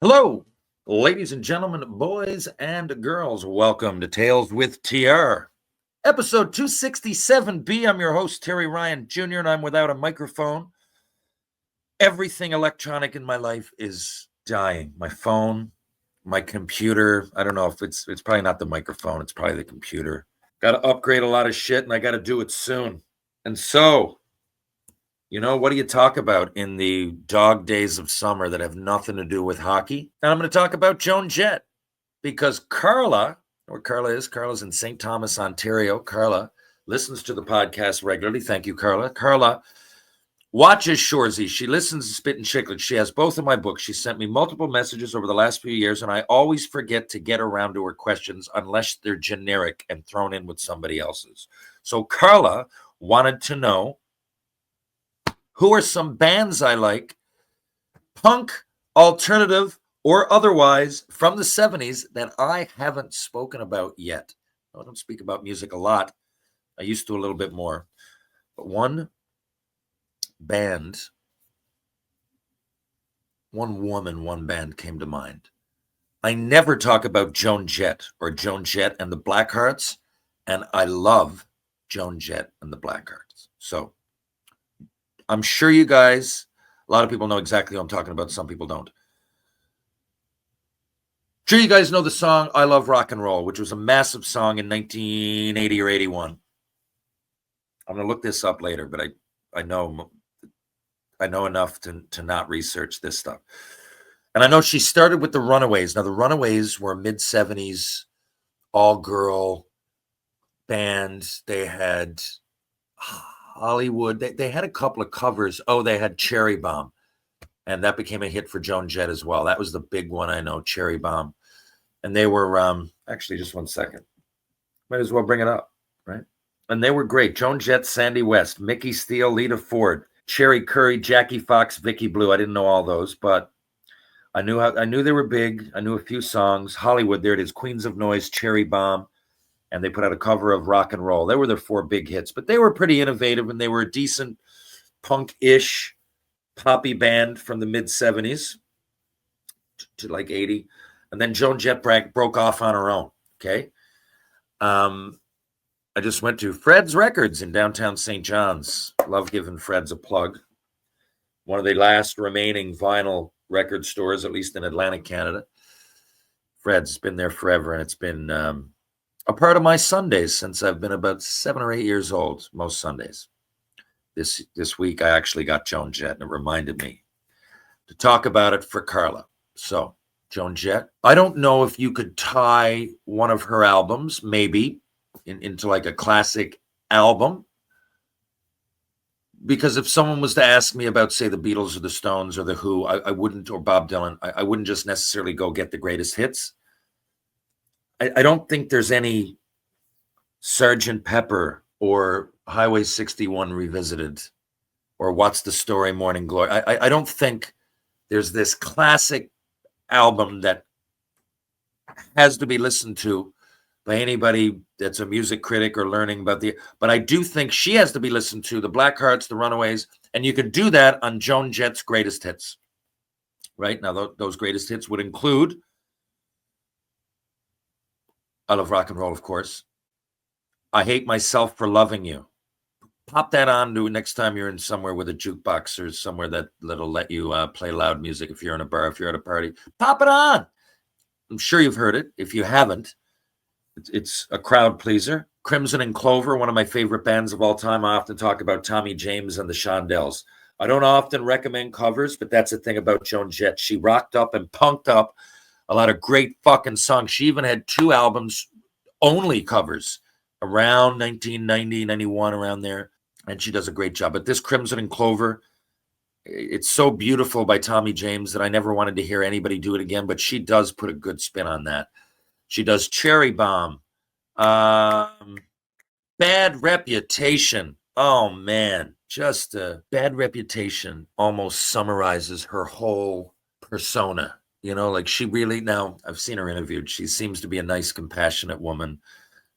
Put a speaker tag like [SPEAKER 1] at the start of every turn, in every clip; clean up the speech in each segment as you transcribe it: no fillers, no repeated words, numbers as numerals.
[SPEAKER 1] Hello, ladies and gentlemen, boys and girls. Welcome to Tales with TR, episode 267B. I'm your host, Terry Ryan Jr., and I'm without a microphone. Everything electronic in my life is dying. My phone, my computer. I don't know if it's probably not the microphone. It's probably the computer. Got to upgrade a lot of shit, and I got to do it soon. And so, what do you talk about in the dog days of summer that have nothing to do with hockey? And I'm going to talk about Joan Jett because Carla's in St. Thomas, Ontario. Carla listens to the podcast regularly. Thank you, Carla. Carla watches Shoresy. She listens to Spit and Chicklets. She has both of my books. She sent me multiple messages over the last few years, and I always forget to get around to her questions unless they're generic and thrown in with somebody else's. So Carla wanted to know, who are some bands I like, punk, alternative, or otherwise, from the 70s that I haven't spoken about yet? I don't speak about music a lot. I used to a little bit more. But one band came to mind. I never talk about Joan Jett or Joan Jett and the Blackhearts, and I love Joan Jett and the Blackhearts. So I'm sure you guys, a lot of people know exactly what I'm talking about. Some people don't. Sure, you guys know the song I Love Rock and Roll, which was a massive song in 1980 or 81. I'm going to look this up later, but I know enough to not research this stuff. And I know she started with the Runaways. Now, the Runaways were a mid-70s all-girl band. They had Hollywood. They had a couple of covers. Oh, they had Cherry Bomb. And that became a hit for Joan Jett as well. That was the big one, I know, Cherry Bomb. And they were, actually, just one second. Might as well bring it up, right? And they were great. Joan Jett, Sandy West, Mickey Steele, Lita Ford, Cherry Curry, Jackie Fox, Vicky Blue. I didn't know all those, but I knew they were big. I knew a few songs. Hollywood, there it is. Queens of Noise, Cherry Bomb. And they put out a cover of Rock and Roll. They were their four big hits, but they were pretty innovative, and they were a decent punk-ish poppy band from the mid-70s to like 80. And then Joan Jett broke off on her own, okay? I just went to Fred's Records in downtown St. John's. Love giving Fred's a plug. One of the last remaining vinyl record stores, at least in Atlantic Canada. Fred's been there forever, and it's been a part of my Sundays since I've been about 7 or 8 years old, most Sundays. This week, I actually got Joan Jett, and it reminded me to talk about it for Carla. So, Joan Jett. I don't know if you could tie one of her albums, maybe, into like a classic album. Because if someone was to ask me about, say, the Beatles or the Stones or the Who, I wouldn't, or Bob Dylan, I wouldn't just necessarily go get the greatest hits. I don't think there's any Sgt. Pepper or Highway 61 Revisited or What's the Story, Morning Glory. I don't think there's this classic album that has to be listened to by anybody that's a music critic or learning about but I do think she has to be listened to, the Blackhearts, the Runaways, and you can do that on Joan Jett's greatest hits. Right? Now, those greatest hits would include I Love Rock and Roll, of course. I Hate Myself for Loving You. Pop that on to next time you're in somewhere with a jukebox or somewhere that'll let you play loud music if you're in a bar, if you're at a party. Pop it on. I'm sure you've heard it. If you haven't, it's a crowd pleaser. Crimson and Clover, one of my favorite bands of all time. I often talk about Tommy James and the Shondells. I don't often recommend covers, but that's the thing about Joan Jett. She rocked up and punked up a lot of great fucking songs. She even had 2 albums, only covers, around 1990, 91, around there. And she does a great job. But this Crimson and Clover, it's so beautiful by Tommy James that I never wanted to hear anybody do it again. But she does put a good spin on that. She does Cherry Bomb. Bad Reputation. Oh, man. Just a Bad Reputation almost summarizes her whole persona. Like she really, now I've seen her interviewed. She seems to be a nice, compassionate woman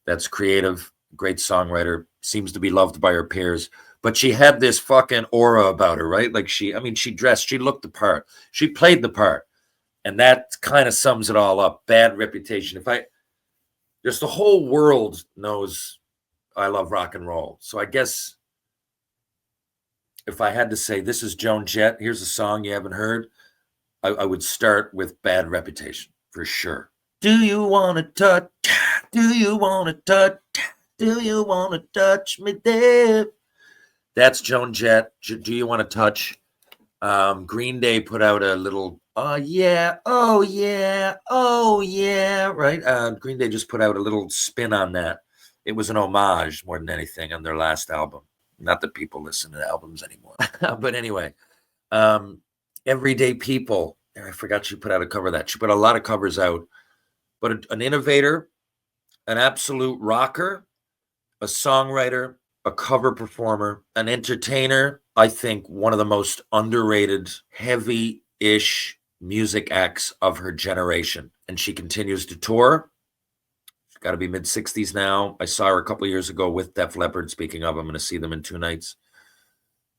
[SPEAKER 1] that's creative, great songwriter, seems to be loved by her peers. But she had this fucking aura about her, right? Like she dressed, she looked the part. She played the part. And that kind of sums it all up. Bad reputation. Just the whole world knows I love rock and roll. So I guess if I had to say, this is Joan Jett, here's a song you haven't heard, I would start with Bad Reputation for sure. Do you want to touch? Do you want to touch? Do you want to touch me there? That's Joan Jett. Do you want to touch? Green Day put out a little, oh yeah, right? Green Day just put out a little spin on that. It was an homage more than anything on their last album. Not that people listen to albums anymore. But anyway, Everyday People. I forgot she put out a cover of that. She put a lot of covers out. But an innovator, an absolute rocker, a songwriter, a cover performer, an entertainer. I think one of the most underrated, heavy-ish music acts of her generation. And she continues to tour. She's got to be mid-60s now. I saw her a couple of years ago with Def Leppard. Speaking of, I'm going to see them in 2 nights.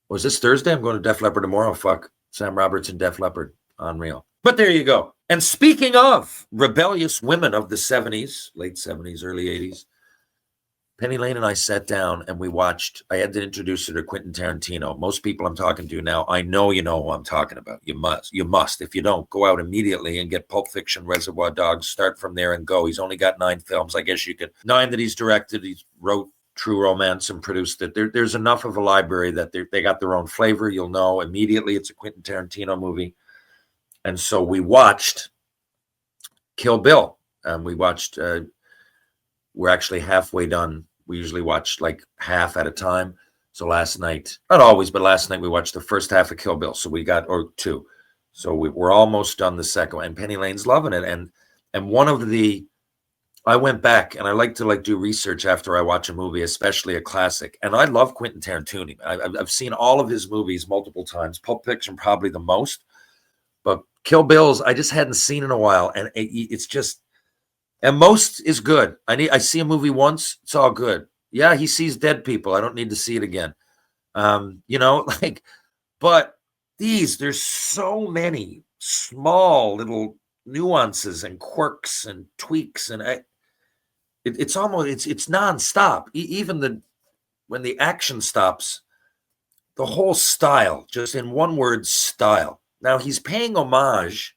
[SPEAKER 1] Was this Thursday? I'm going to Def Leppard tomorrow. Fuck. Sam Roberts and Def Leppard. Unreal. But there you go. And speaking of rebellious women of the 70s, late 70s, early 80s, Penny Lane and I sat down and we watched. I had to introduce her to Quentin Tarantino. Most people I'm talking to now, I know you know who I'm talking about. You must. If you don't, go out immediately and get Pulp Fiction, Reservoir Dogs, start from there and go. He's only got 9 films. I guess you could, 9 that he's directed. He wrote True Romance and produced it. There's enough of a library that they got their own flavor. You'll know immediately it's a Quentin Tarantino movie. And so we watched Kill Bill. We watched, we're actually halfway done. We usually watch like half at a time. So last night, not always, but last night we watched the first half of Kill Bill. So we got, or 2. So we're almost done the second one. And Penny Lane's loving it. And one of the, I went back and I like to do research after I watch a movie, especially a classic. And I love Quentin Tarantino. I've seen all of his movies multiple times. Pulp Fiction probably the most. But Kill Bills, I just hadn't seen in a while. And it's just, and most is good. I see a movie once, it's all good. Yeah, he sees dead people. I don't need to see it again. But there's so many small little nuances and quirks and tweaks. And it's almost, it's nonstop. Even when the action stops, the whole style, just in one word, style. Now, he's paying homage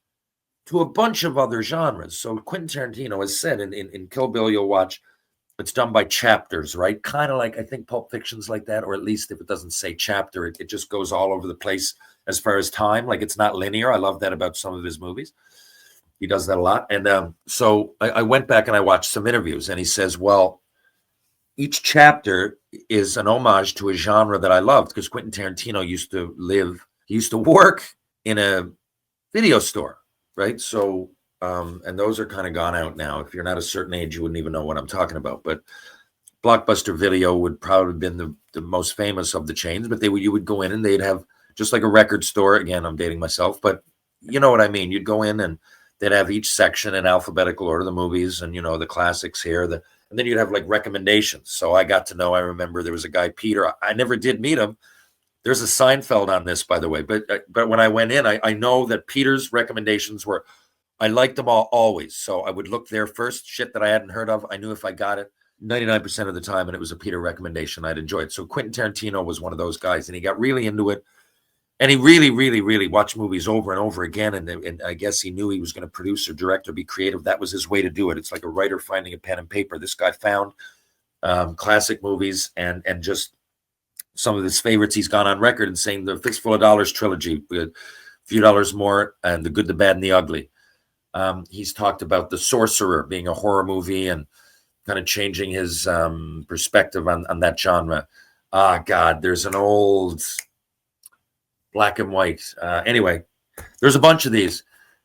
[SPEAKER 1] to a bunch of other genres. So Quentin Tarantino has said in Kill Bill, you'll watch, it's done by chapters, right? Kind of like, I think Pulp Fiction's like that, or at least if it doesn't say chapter, it just goes all over the place as far as time. Like it's not linear. I love that about some of his movies. He does that a lot. And so I went back and I watched some interviews and he says, well, each chapter is an homage to a genre that I loved because Quentin Tarantino used to work in a video store, right? So, and those are kind of gone out now. If you're not a certain age, you wouldn't even know what I'm talking about. But Blockbuster Video would probably have been the most famous of the chains, but you would go in and they'd have just like a record store. Again, I'm dating myself, but you know what I mean? You'd go in and they'd have each section in alphabetical order, the movies and, the classics here, and then you'd have like recommendations. So I remember there was a guy, Peter, I never did meet him. There's a Seinfeld on this, by the way. But when I went in, I know that Peter's recommendations were, I liked them all always. So I would look there first, shit that I hadn't heard of. I knew if I got it 99% of the time and it was a Peter recommendation, I'd enjoy it. So Quentin Tarantino was one of those guys and he got really into it. And he really, really, really watched movies over and over again. And I guess he knew he was going to produce or direct or be creative. That was his way to do it. It's like a writer finding a pen and paper. This guy found classic movies and just some of his favorites. He's gone on record and saying the Fistful of Dollars trilogy, A Few Dollars More, and The Good, the Bad, and the Ugly. He's talked about The Sorcerer being a horror movie and kind of changing his perspective on that genre. God, there's an old black and white. Anyway, there's a bunch of these.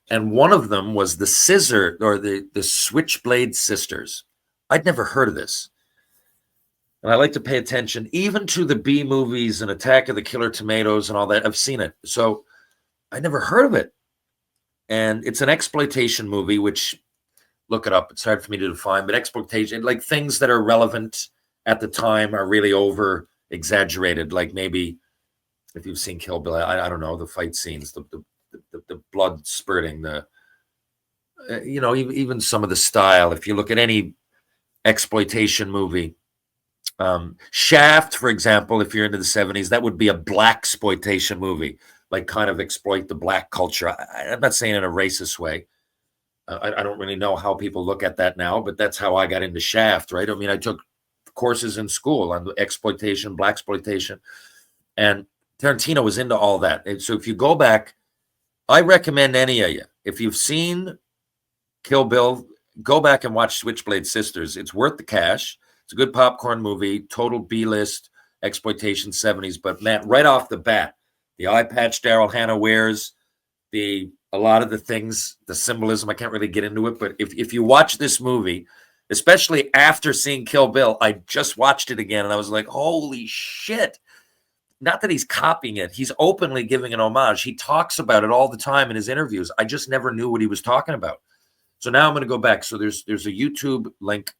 [SPEAKER 1] And one of them was the Switchblade Sisters. I'd never heard of this. And I like to pay attention even to the B movies and Attack of the Killer Tomatoes and all that. I've seen it. So I never heard of it. And it's an exploitation movie, which, look it up. It's hard for me to define, but exploitation, like things that are relevant at the time are really over exaggerated. Like maybe if you've seen Kill Bill, I don't know, the fight scenes, the blood spurting, the even some of the style. If you look at any exploitation movie, Shaft, for example, if you're into the 70s, that would be a black exploitation movie, like kind of exploit the black culture. I'm not saying in a racist way. I don't really know how people look at that now, but that's how I got into Shaft, right? I mean, I took courses in school on exploitation, black exploitation, and Tarantino was into all that. And so if you go back, I recommend any of you, if you've seen Kill Bill, go back and watch Switchblade Sisters. It's worth the cash. It's a good popcorn movie, total B-list exploitation 70s. But man, right off the bat, the eye patch Daryl Hannah wears, a lot of the things, the symbolism, I can't really get into it, but if you watch this movie, especially after seeing Kill Bill, I just watched it again and I was like, holy shit. Not that he's copying it. He's openly giving an homage. He talks about it all the time in his interviews. I just never knew what he was talking about. So now I'm going to go back. So there's a YouTube link,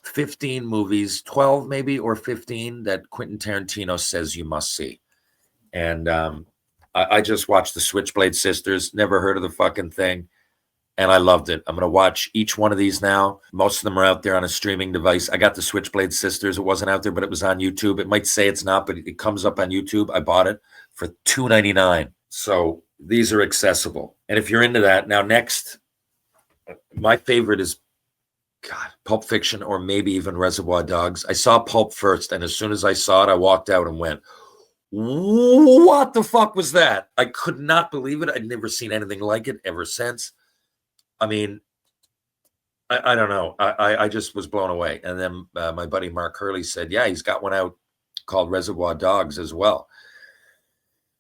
[SPEAKER 1] 15 movies, 12 maybe, or 15 that Quentin Tarantino says you must see. And I just watched the Switchblade Sisters, never heard of the fucking thing, and I loved it. I'm going to watch each one of these now. Most of them are out there on a streaming device. I got the Switchblade Sisters. It wasn't out there, but it was on YouTube. It might say it's not, but it comes up on YouTube. I bought it for $2.99. So these are accessible. And if you're into that, now next, my favorite is, Pulp Fiction or maybe even Reservoir Dogs. I saw Pulp first, and as soon as I saw it, I walked out and went, what the fuck was that? I could not believe it. I'd never seen anything like it ever since. I mean, I don't know. I just was blown away. And then my buddy Mark Hurley said, yeah, he's got one out called Reservoir Dogs as well.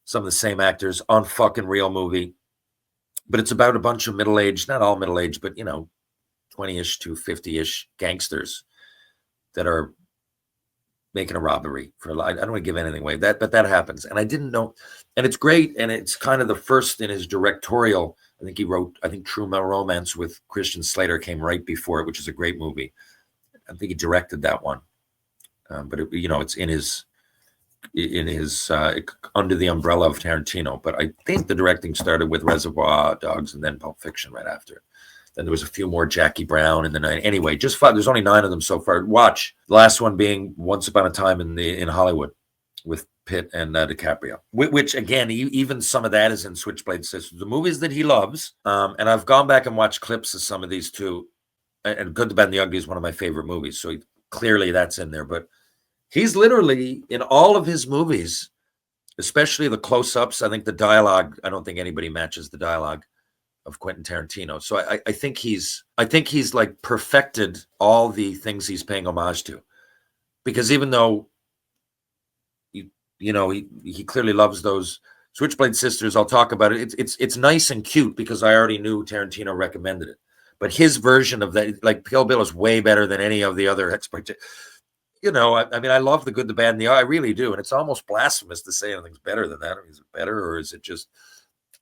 [SPEAKER 1] Some of the same actors, on fucking real movie. But it's about a bunch of middle-aged, not all middle-aged, but, 20-ish to 50-ish gangsters that are making a robbery for I don't want to give anything away, but that happens. And I didn't know. And it's great. And it's kind of the first in his directorial. I think he wrote, True Romance with Christian Slater came right before it, which is a great movie. I think he directed that one. But it's in his under the umbrella of Tarantino. But I think the directing started with Reservoir Dogs and then Pulp Fiction right after. Then there was a few more, Jackie Brown in the night. Anyway, just 5. There's only 9 of them so far. Watch. The last one being Once Upon a Time in Hollywood with Pitt and DiCaprio. Which again, even some of that is in Switchblade Sisters. The movies that he loves. And I've gone back and watched clips of some of these too. And Good, the Bad, and the Ugly is one of my favorite movies. So clearly that's in there. But he's literally in all of his movies, especially the close-ups. I think the dialogue. I don't think anybody matches the dialogue of Quentin Tarantino. So I think he's like perfected all the things he's paying homage to, because even though he clearly loves those Switchblade Sisters, I'll talk about it. It's nice and cute because I already knew Tarantino recommended it, but his version of that, like Kill Bill, is way better than any of the other exploitation. I mean, I love The Good, the Bad, and the Ugly. I really do, and it's almost blasphemous to say anything's better than that. I mean, is it better, or is it just?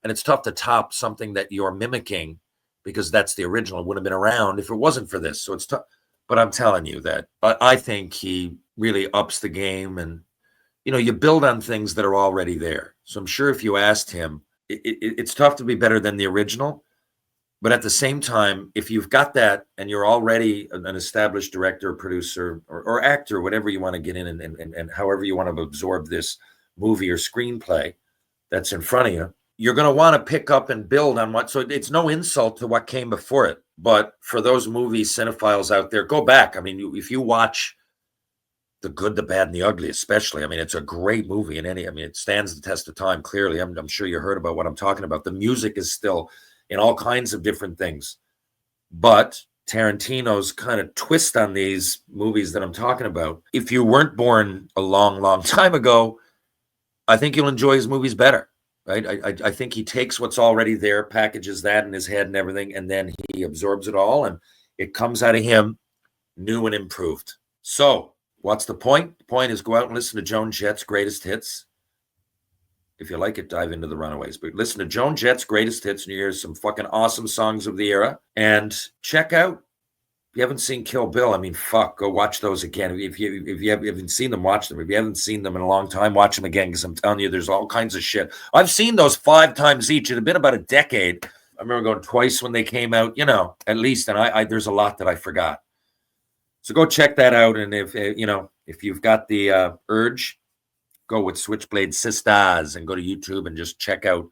[SPEAKER 1] And it's tough to top something that you're mimicking because that's the original. It wouldn't have been around if it wasn't for this. So it's tough. But I'm telling you that I think he really ups the game. And, you build on things that are already there. So I'm sure if you asked him, it's tough to be better than the original. But at the same time, if you've got that and you're already an established director, producer, or actor, whatever you want to get in and however you want to absorb this movie or screenplay that's in front of you, you're going to want to pick up and build on what. So it's no insult to what came before it. But for those movie cinephiles out there, go back. I mean, if you watch The Good, the Bad, and the Ugly, especially, I mean, it's a great movie. It stands the test of time, clearly. I'm sure you heard about what I'm talking about. The music is still in all kinds of different things. But Tarantino's kind of twist on these movies that I'm talking about, if you weren't born a long, long time ago, I think you'll enjoy his movies better. Right. I think he takes what's already there, packages that in his head and everything, and then he absorbs it all, and it comes out of him new and improved. So what's the point? The point is go out and listen to Joan Jett's Greatest Hits. If you like it, dive into the Runaways. But listen to Joan Jett's Greatest Hits, and you hear some fucking awesome songs of the era. And check out, if you haven't seen Kill Bill, I mean, fuck, go watch those again. If you haven't seen them, watch them. If you haven't seen them in a long time, watch them again, because I'm telling you, there's all kinds of shit. I've seen those 5 times each. It had been about a decade. I remember going twice when they came out, at least. And I there's a lot that I forgot. So go check that out. And if you've got the urge, go with Switchblade Sisters and go to YouTube and just check out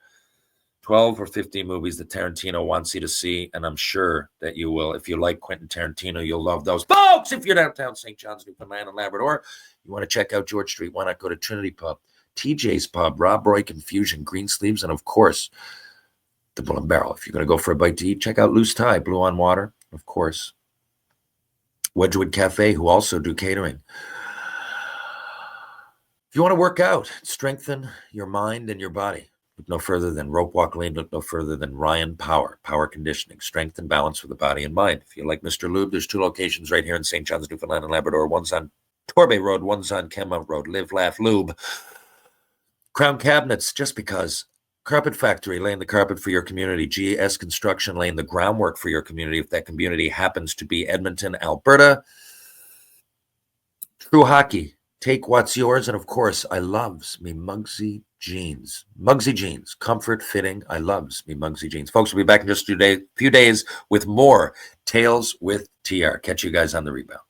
[SPEAKER 1] 12 or 15 movies that Tarantino wants you to see. And I'm sure that you will. If you like Quentin Tarantino, you'll love those. Folks, if you're downtown St. John's, Newfoundland and Labrador, you want to check out George Street, why not go to Trinity Pub, TJ's Pub, Rob Roy Confusion, Greensleeves, and of course, the Bull and Barrel. If you're going to go for a bite to eat, check out Loose Tie, Blue on Water, of course. Wedgwood Cafe, who also do catering. If you want to work out, strengthen your mind and your body, look no further than Rope Walk Lane, look no further than Ryan Power Conditioning, strength and balance for the body and mind. If you like Mr. Lube, there's 2 locations right here in St. John's, Newfoundland and Labrador. One's on Torbay Road, one's on Kenmount Road. Live, laugh, lube. Crown Cabinets, just because. Carpet Factory, laying the carpet for your community. GS Construction, laying the groundwork for your community, if that community happens to be Edmonton, Alberta. True Hockey, take what's yours. And of course, I loves me Mugsy Jeans. Mugsy Jeans, comfort, fitting. I loves me Mugsy Jeans. Folks, we'll be back in just a few days with more Tales with TR. Catch you guys on the rebound.